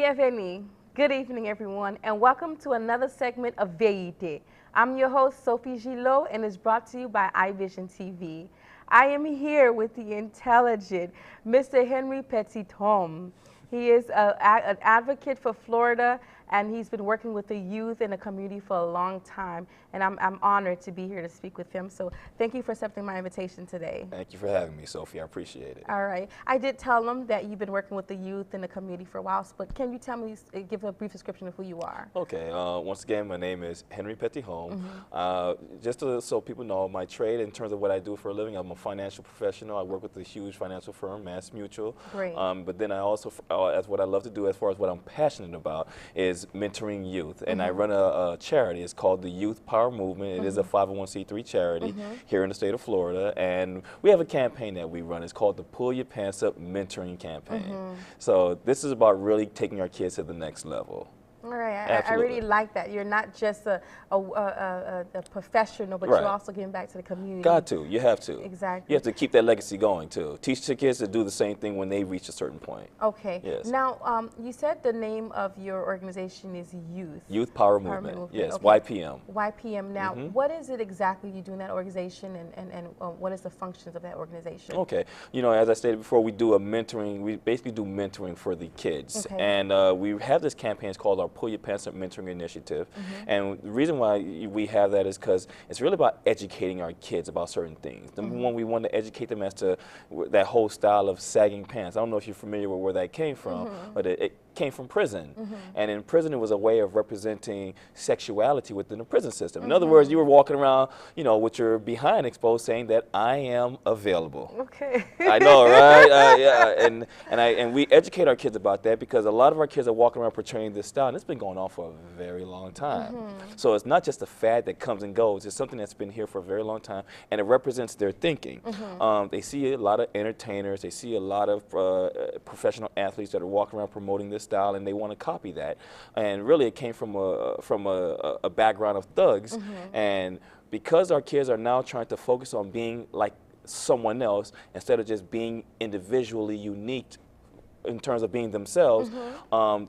Bienvenue. Good evening, everyone, and welcome to another segment of Verite. I'm your host, Sophie Gillot, and it's brought to you by iVision TV. I am here with the intelligent Mr. Henry Petit-Homme. He is an advocate for Florida, and he's been working with the youth in the community for a long time, and I'm honored to be here to speak with him. So thank you for accepting my invitation today. Thank you for having me, Sophie. I appreciate it. All right. I did tell them that you've been working with the youth in the community for a while, but can you tell me, give a brief description of who you are? Okay. Once again, my name is Henry Petit-Homme. So people know my trade in terms of what I do for a living, I'm a financial professional. I work with a huge financial firm, Mass Mutual. Great. But then I also, as what I love to do as far as what I'm passionate about, is mentoring youth. And I run a charity. It's called the Youth Power Movement. It is a 501c3 charity here in the state of Florida. And we have a campaign that we run. It's called the Pull Your Pants Up Mentoring Campaign. So this is about really taking our kids to the next level. All right, I really like that. You're not just a professional, but you're also giving back to the community. Got to. You have to. Exactly. You have to keep that legacy going, too. Teach the kids to do the same thing when they reach a certain point. Okay. Yes. Now, you said the name of your organization is Youth. Youth Power Movement. Yes, okay. YPM. YPM. Now, what is it exactly you do in that organization, and what is the functions of that organization? Okay. You know, as I stated before, we do a mentoring. We basically do mentoring for the kids. Okay. And we have this campaign. It's called our Pull Your Pants Up Mentoring Initiative. And the reason why we have that is because it's really about educating our kids about certain things. Number one, we want to educate them as to that whole style of sagging pants. I don't know if you're familiar with where that came from, but it came from prison. And in prison, it was a way of representing sexuality within the prison system. In other words, you were walking around, you know, with your behind exposed, saying that I am available. Okay. I know, right? Yeah, and we educate our kids about that because a lot of our kids are walking around portraying this style, and it's been going on for a very long time. So it's not just a fad that comes and goes. It's something that's been here for a very long time, and it represents their thinking. They see a lot of entertainers. They see a lot of professional athletes that are walking around promoting this style, and they want to copy that. And really, it came from a background of thugs. And because our kids are now trying to focus on being like someone else instead of just being individually unique in terms of being themselves,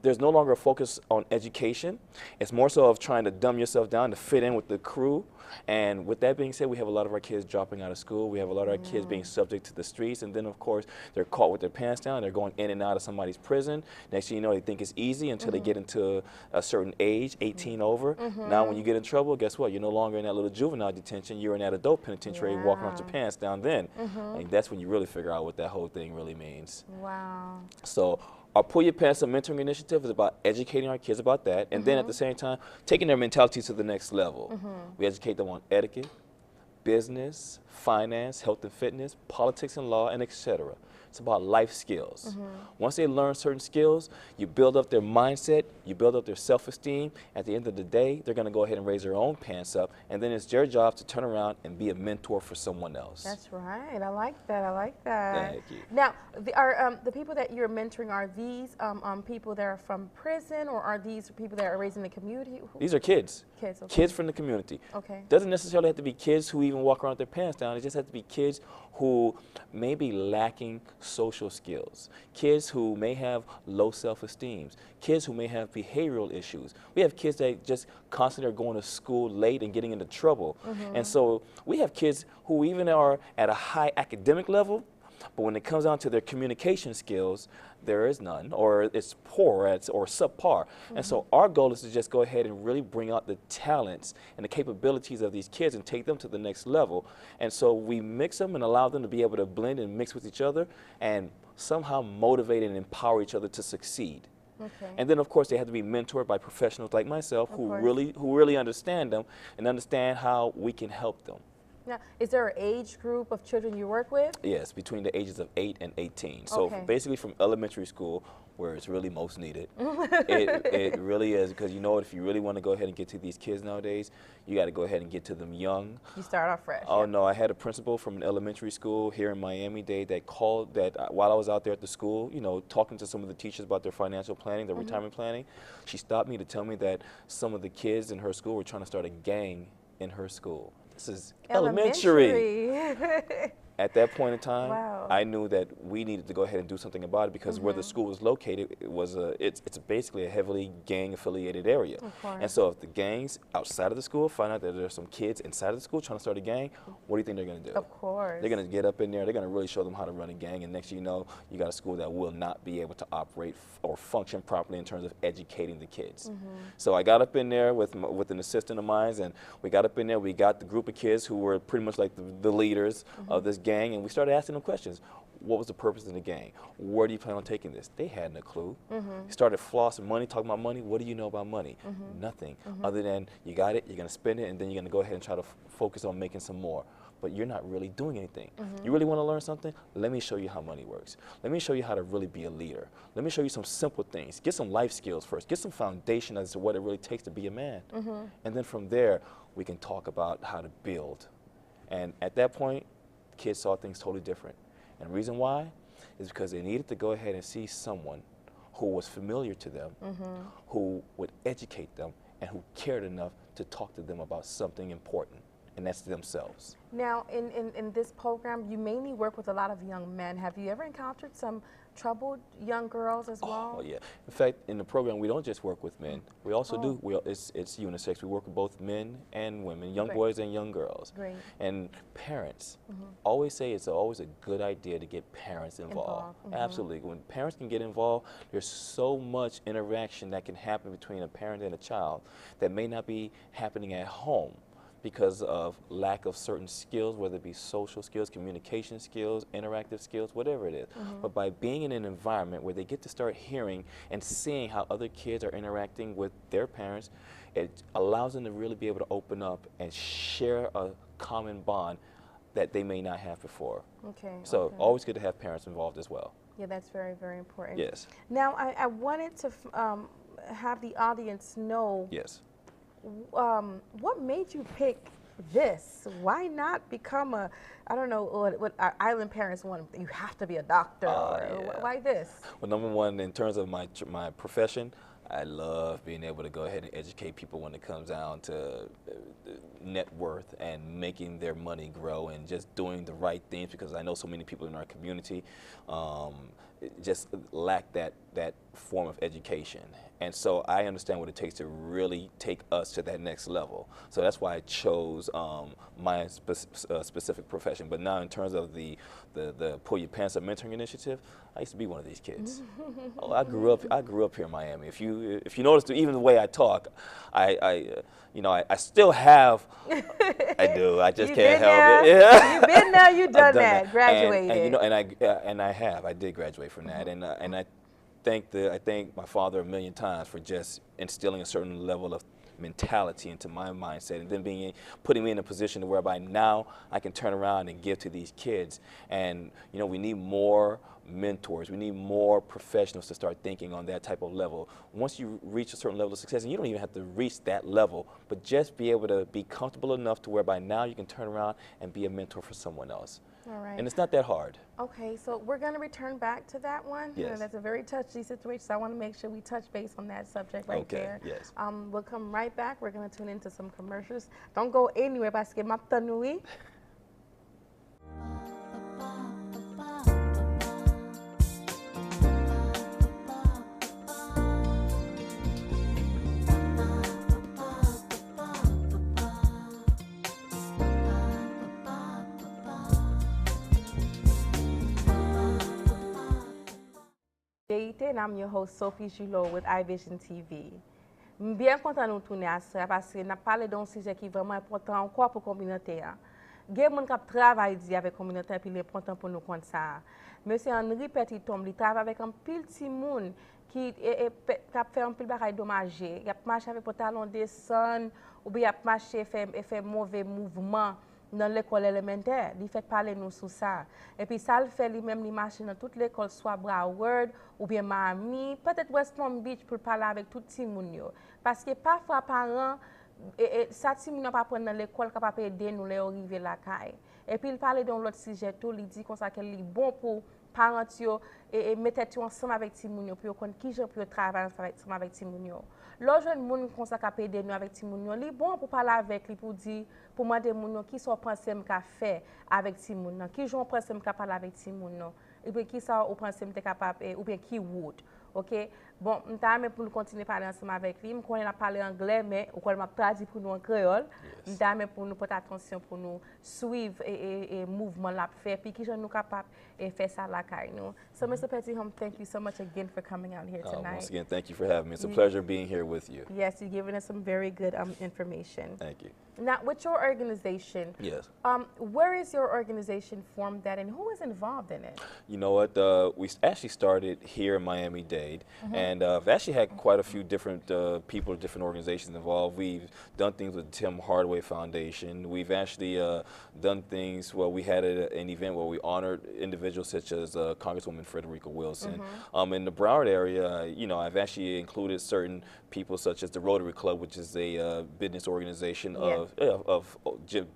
there's no longer a focus on education. It's more so of trying to dumb yourself down to fit in with the crew. And with that being said, we have a lot of our kids dropping out of school. We have a lot of our kids being subject to the streets. And then, of course, they're caught with their pants down. They're going in and out of somebody's prison. Next thing you know, they think it's easy until they get into a certain age, 18 over. Now, when you get in trouble, guess what? You're no longer in that little juvenile detention. You're in that adult penitentiary walking around with your pants down then. And that's when you really figure out what that whole thing really means. Wow. So our Pull Your Pants Up Mentoring Initiative is about educating our kids about that, and then at the same time, taking their mentality to the next level. We educate them on etiquette, business, finance, health and fitness, politics and law, and etc. It's about life skills. Once they learn certain skills, you build up their mindset, you build up their self-esteem. At the end of the day, they're going to go ahead and raise their own pants up, and then it's their job to turn around and be a mentor for someone else. That's right. I like that. I like that. Thank you. Now, the people that you're mentoring, are these people that are from prison, or are these people that are raised in the community? These are kids. Kids, okay. Kids from the community. Okay. Doesn't necessarily have to be kids who even walk around with their pants down. It just has to be kids who may be lacking social skills, kids who may have low self-esteem, kids who may have behavioral issues. We have kids that just constantly are going to school late and getting into trouble. And so we have kids who even are at a high academic level, but when it comes down to their communication skills, there is none, or it's poor, or subpar. And so our goal is to just go ahead and really bring out the talents and the capabilities of these kids and take them to the next level. And so we mix them and allow them to be able to blend and mix with each other and somehow motivate and empower each other to succeed. Okay. And then, of course, they have to be mentored by professionals like myself who really understand them and understand how we can help them. Now, is there an age group of children you work with? Yes, between the ages of 8 and 18. So basically from elementary school, where it's really most needed. It really is, because you know what, if you really want to go ahead and get to these kids nowadays, you got to go ahead and get to them young. You start off fresh. Oh no, I had a principal from an elementary school here in Miami-Dade that called while I was out there at the school, you know, talking to some of the teachers about their financial planning, their retirement planning. She stopped me to tell me that some of the kids in her school were trying to start a gang in her school. This is elementary. At that point in time, Wow. I knew that we needed to go ahead and do something about it because where the school was located, it's basically a heavily gang-affiliated area. Of course. And so if the gangs outside of the school find out that there's some kids inside of the school trying to start a gang, what do you think they're going to do? Of course. They're going to get up in there, they're going to really show them how to run a gang, and next thing you know, you got a school that will not be able to operate or function properly in terms of educating the kids. So I got up in there with an assistant of mine, and we got up in there, we got the group of kids who were pretty much like the leaders of this gang, and we started asking them questions. What was the purpose of the gang? Where do you plan on taking this? They had no clue. Started flossing money, talking about money. What do you know about money? Nothing, other than you got it, you're going to spend it, and then you're going to go ahead and try to focus on making some more. But you're not really doing anything. You really want to learn something? Let me show you how money works. Let me show you how to really be a leader. Let me show you some simple things. Get some life skills first. Get some foundation as to what it really takes to be a man. And then from there, we can talk about how to build. And at that point, kids saw things totally different. And the reason why is because they needed to go ahead and see someone who was familiar to them, who would educate them, and who cared enough to talk to them about something important, and that's themselves. Now, in this program, you mainly work with a lot of young men. Have you ever encountered some troubled young girls as well? Oh, yeah. In fact, in the program, we don't just work with men. We also it's unisex. We work with both men and women, young boys and young girls. Great. And parents always say it's always a good idea to get parents involved. Absolutely. When parents can get involved, there's so much interaction that can happen between a parent and a child that may not be happening at home because of lack of certain skills, whether it be social skills, communication skills, interactive skills, whatever it is. But by being in an environment where they get to start hearing and seeing how other kids are interacting with their parents, it allows them to really be able to open up and share a common bond that they may not have before. Okay. So always good to have parents involved as well. Yeah, that's very, very important. Yes. Now, I wanted to have the audience know what made you pick this? Why not become a, I don't know, what our island parents want, you have to be a doctor, or why this? Well, number one, in terms of my profession, I love being able to go ahead and educate people when it comes down to net worth and making their money grow and just doing the right things, because I know so many people in our community just lack that form of education. And so I understand what it takes to really take us to that next level. So that's why I chose my specific profession. But now in terms of the Pull Your Pants Up mentoring initiative, I used to be one of these kids. I grew up here in Miami. If you notice, even the way I talk, I still have. I do. I just can't help it. Yeah. You've been there. You've done that. Graduated. And I did graduate from that. And I thank my father a million times for just instilling a certain level of mentality into my mindset, and then putting me in a position whereby now I can turn around and give to these kids. And we need more mentors. We need more professionals to start thinking on that type of level. Once you reach a certain level of success, and you don't even have to reach that level, but just be able to be comfortable enough to whereby now you can turn around and be a mentor for someone else. All right. And it's not that hard. Okay, so we're going to return back to that one. Yes. That's a very touchy situation, so I want to make sure we touch base on that subject right there. Yes. We'll come right back. We're going to tune into some commercials. Don't go anywhere, parce que mapta noui. Verite, and I'm your host, Sophie Gillot with iVision TV. Je suis bien content de nous tourner à ça parce que nous parlons d'un sujet qui est vraiment important encore pour la communauté. Il y a des gens qui travaillent avec la communauté et c'est important pour nous comprendre ça. Monsieur Henri Petit-Homme, il travaille avec un petit monde qui fait un peu de travail dommagé. Il a marché avec le talon descend ou bien il a marché et fait mauvais mouvement dans l'école élémentaire. Il fait parler nous sur ça. Et puis ça le fait lui-même, il marche dans toute l'école, soit Broward ou bien Miami, peut-être West Palm Beach pour parler avec tout le monde. Parce que parfois, parents, ça ne peut pas prendre dans l'école, capable aider nous les arriver la caille. Et puis il parle dans l'autre sujet, tout, il dit qu'on ça qu'il est bon pour parents yo mettez tout ensemble avec ti moun yo pour qu'on qui j'en pour travailler ensemble avec ti moun yo. L'autre jeune moun kon sa ka aider nous avec ti moun yo, li bon pour parler avec lui pour dire pour demander moun yo qui sont pensé m'ka faire avec ti moun nan, qui j'on pensé m'ka parler avec ti moun nan. Et puis qui ça ou pensé m'était capable ou bien qui would. OK? Bon, m'ta mais pour nous continuer parler ensemble avec lui, m'konn a parler anglais mais ou qu'on m'a traduit pour nous en créole. M'ta mais pour nous porter attention pour nous suivre et mouvement la faire puis qui nous capable et faire ça la caille nous. So Mr. Petit-Homme, thank you so much again for coming out here tonight. Once again, thank you for having me. It's a pleasure being here with you. Yes, you've given us some very good information. Thank you. Now, with your organization, yes, where is your organization formed at, and who is involved in it? You know what? We actually started here in Miami-Dade, and I've actually had quite a few different people, different organizations involved. We've done things with Tim Hardaway Foundation. We've actually done things where we had an event where we honored individuals such as Congresswoman Frederica Wilson. In the Broward area, you know, I've actually included certain people such as the Rotary Club, which is a business organization of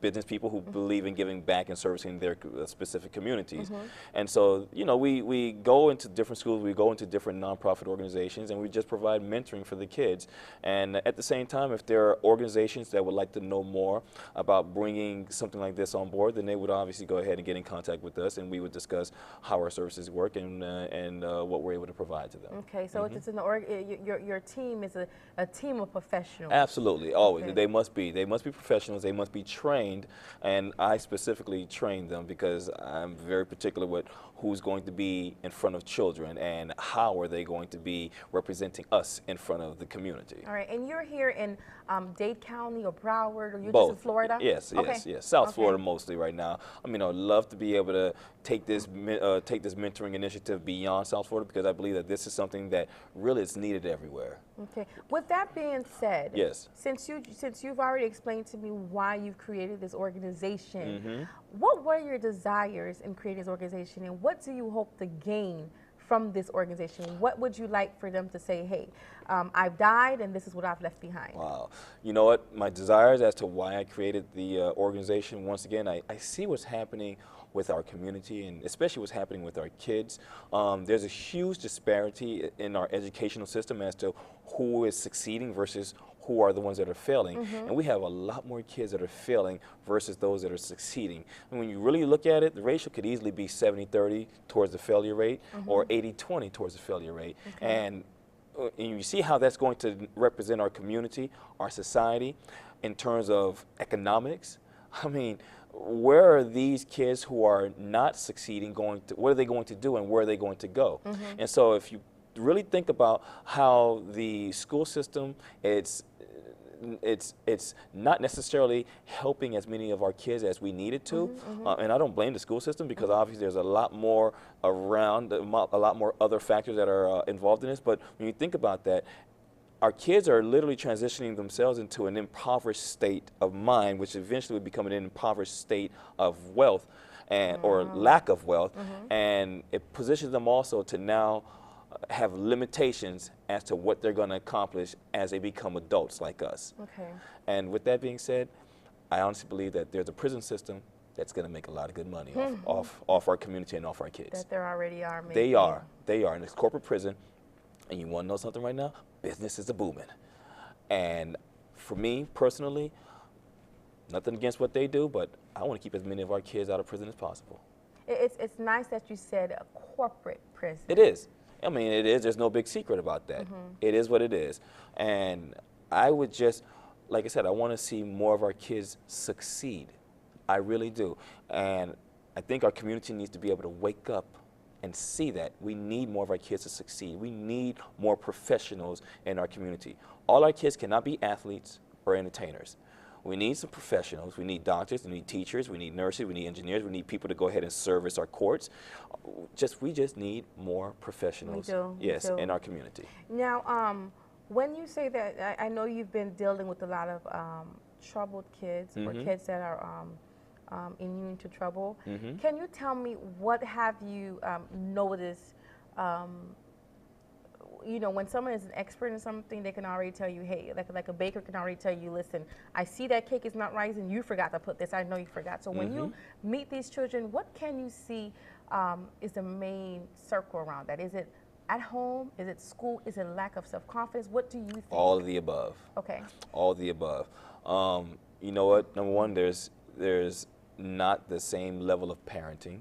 business people who believe in giving back and servicing their specific communities. And so, you know, we go into different schools, we go into different nonprofit organizations, and we just provide mentoring for the kids. And at the same time, if there are organizations that would like to know more about bringing something like this on board, then they would obviously go ahead and get in contact with us, and we would discuss how our services work and what we're able to provide to them. Okay, so it's in your team is a team of professionals. Absolutely, always. Okay. They must be professionals. They must be trained, and I specifically train them because I'm very particular with who's going to be in front of children and how are they going to be representing us in front of the community. All right, and you're here in Dade County or Broward, or you're Both. just in Florida? Yes, okay. yes. South Florida mostly right now. I mean, I'd love to be able to take this mentoring initiative beyond South Florida because I believe that this is something that really is needed everywhere. Okay. With that being said, yes. Since you've already explained to me why you've created this organization, what were your desires in creating this organization, and what do you hope to gain from this organization? What would you like for them to say, hey, I've died and this is what I've left behind? Wow. You know what? My desires as to why I created the organization, once again, I see what's happening with our community and especially what's happening with our kids. There's a huge disparity in our educational system as to who is succeeding versus who are the ones that are failing. And we have a lot more kids that are failing versus those that are succeeding. And when you really look at it, the ratio could easily be 70-30 towards the failure rate or 80-20 towards the failure rate. And you see how that's going to represent our community, our society, in terms of economics. I mean, where are these kids who are not succeeding going to, what are they going to do and where are they going to go? And so if you really think about how the school system, it's not necessarily helping as many of our kids as we need it to. And I don't blame the school system because obviously there's a lot more around, a lot more other factors that are involved in this. But when you think about that, our kids are literally transitioning themselves into an impoverished state of mind, which eventually would become an impoverished state of wealth and or lack of wealth. And it positions them also to now have limitations as to what they're going to accomplish as they become adults like us. Okay. And with that being said, I honestly believe that there's a prison system that's going to make a lot of good money off our community and off our kids. That there already are. Maybe. They are. And it's corporate prison. And you want to know something right now? Business is a booming. And for me personally, nothing against what they do, but I want to keep as many of our kids out of prison as possible. It's nice that you said a corporate prison. It is. I mean, it is. There's no big secret about that. It is what it is. And I would just, like I said, I want to see more of our kids succeed. I really do. And I think our community needs to be able to wake up and see that. We need more of our kids to succeed. We need more professionals in our community. All our kids cannot be athletes or entertainers. We need some professionals. We need doctors, we need teachers, we need nurses, we need engineers, we need people to go ahead and service our courts. We just need more professionals, yes, in our community. Now, when you say that, I know you've been dealing with a lot of troubled kids or kids that are immune to trouble. Can you tell me what have you noticed? You know, when someone is an expert in something, they can already tell you, hey, like a baker can already tell you, listen, I see that cake is not rising, you forgot to put this, I know you forgot. So when you meet these children, what can you see is the main circle around that? Is it at home? Is it school? Is it lack of self-confidence? What do you think? All of the above. Okay. All of the above. You know what? Number one, there's not the same level of parenting,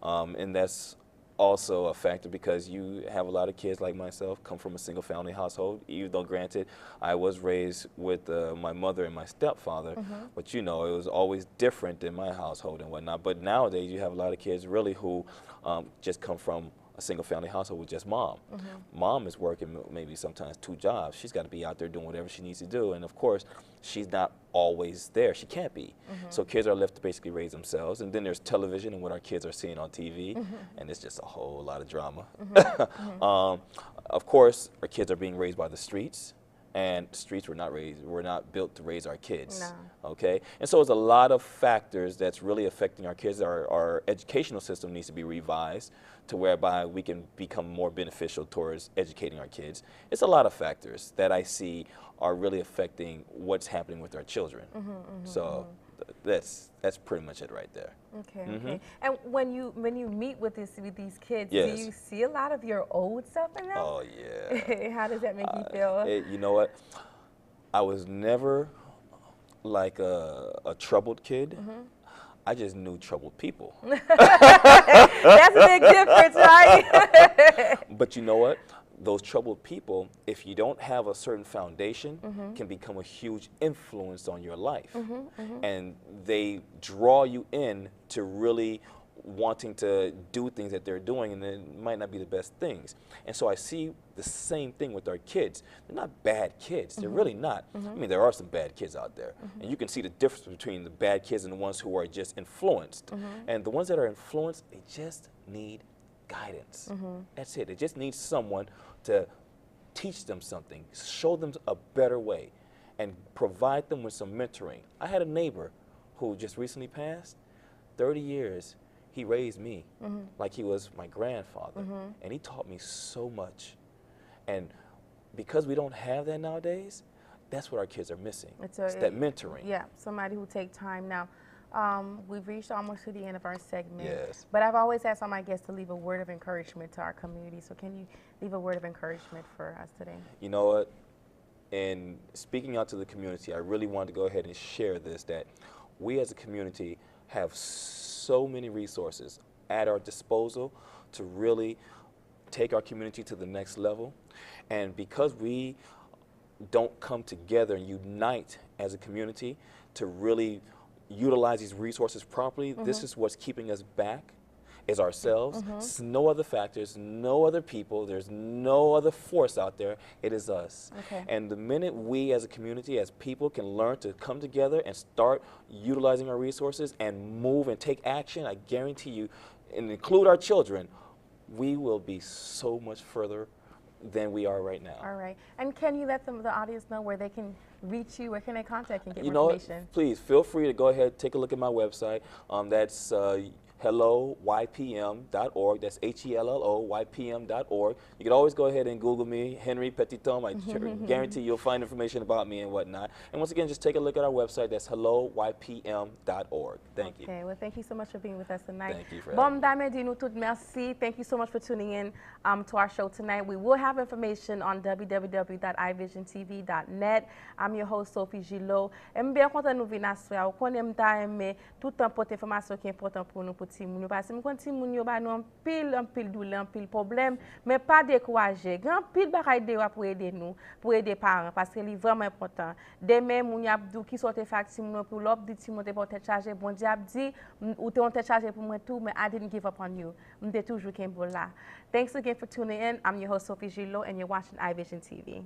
and that's also a factor because you have a lot of kids like myself come from a single-family household. Even though, granted, I was raised with my mother and my stepfather, but you know, it was always different in my household and whatnot. But nowadays, you have a lot of kids really who just come from a single-family household with just mom. Mom is working maybe sometimes 2 jobs. She's got to be out there doing whatever she needs to do, and of course, she's not always there. She can't be. So kids are left to basically raise themselves, and then there's television and what our kids are seeing on TV, and it's just a whole lot of drama. Of course, our kids are being raised by the streets, and streets were not built to raise our kids. No. Okay, and so it's a lot of factors that's really affecting our kids. Our educational system needs to be revised to whereby we can become more beneficial towards educating our kids. It's a lot of factors that I see are really affecting what's happening with our children. So that's pretty much it right there. Okay, okay. And when you meet with these kids, yes. do you see a lot of your old stuff in them? Oh yeah. How does that make you feel? You know what? I was never like a troubled kid. I just knew troubled people. That's a big difference, right? But you know what? Those troubled people, if you don't have a certain foundation, can become a huge influence on your life. And they draw you in to really wanting to do things that they're doing, and it might not be the best things. And so I see the same thing with our kids. They're not bad kids. They're really not. I mean, there are some bad kids out there. And you can see the difference between the bad kids and the ones who are just influenced. And the ones that are influenced, they just need guidance. That's it. They just need someone to teach them something, show them a better way, and provide them with some mentoring. I had a neighbor who just recently passed. 30 years, he raised me like he was my grandfather, and he taught me so much. And because we don't have that nowadays, that's what our kids are missing. It's that mentoring. Yeah, somebody who take time. Now, we've reached almost to the end of our segment. Yes. But I've always asked all my guests to leave a word of encouragement to our community. So can you leave a word of encouragement for us today? You know what? In speaking out to the community, I really wanted to go ahead and share this, that we as a community have so many resources at our disposal to really take our community to the next level. And because we don't come together and unite as a community to really utilize these resources properly, this is what's keeping us back, is ourselves. It's no other factors, no other people, there's no other force out there, it is us. And the minute we as a community, as people, can learn to come together and start utilizing our resources and move and take action, I guarantee you, and include our children, we will be so much further than we are right now. All right. And can you let the audience know where they can reach you, where can they contact and get more information? Please feel free to go ahead, take a look at my website. That's helloypm.org. That's HELLOYPM.org. You can always go ahead and Google me, Henry Petit-Homme. I guarantee you'll find information about me and whatnot. And once again, just take a look at our website. That's helloypm.org. Thank you. Okay, well, thank you so much for being with us tonight. Thank you for having me. Merci. Thank you so much for tuning in to our show tonight. We will have information on www.ivisiontv.net. I'm your host, Sophie Gillot. Et bien content nous venir à vous connaître aimer tout temps pour information qui est important pour nous petit moun parce que quand petit moun yo ba nous en pile douleur, en pile problème, mais pas décourager. Grand pile bagaille de pour aider nous, pour aider parents parce que c'est vraiment important. Demain moun y a dou qui sorte facture moun pour l'op dit mon te porter charger bon Dieu dit ou te on te charger pour moi tout mais I didn't give up on you. M'te toujours kembo là. Thanks again for tuning in. I'm your host Sophie Gillot and you're watching iVision TV.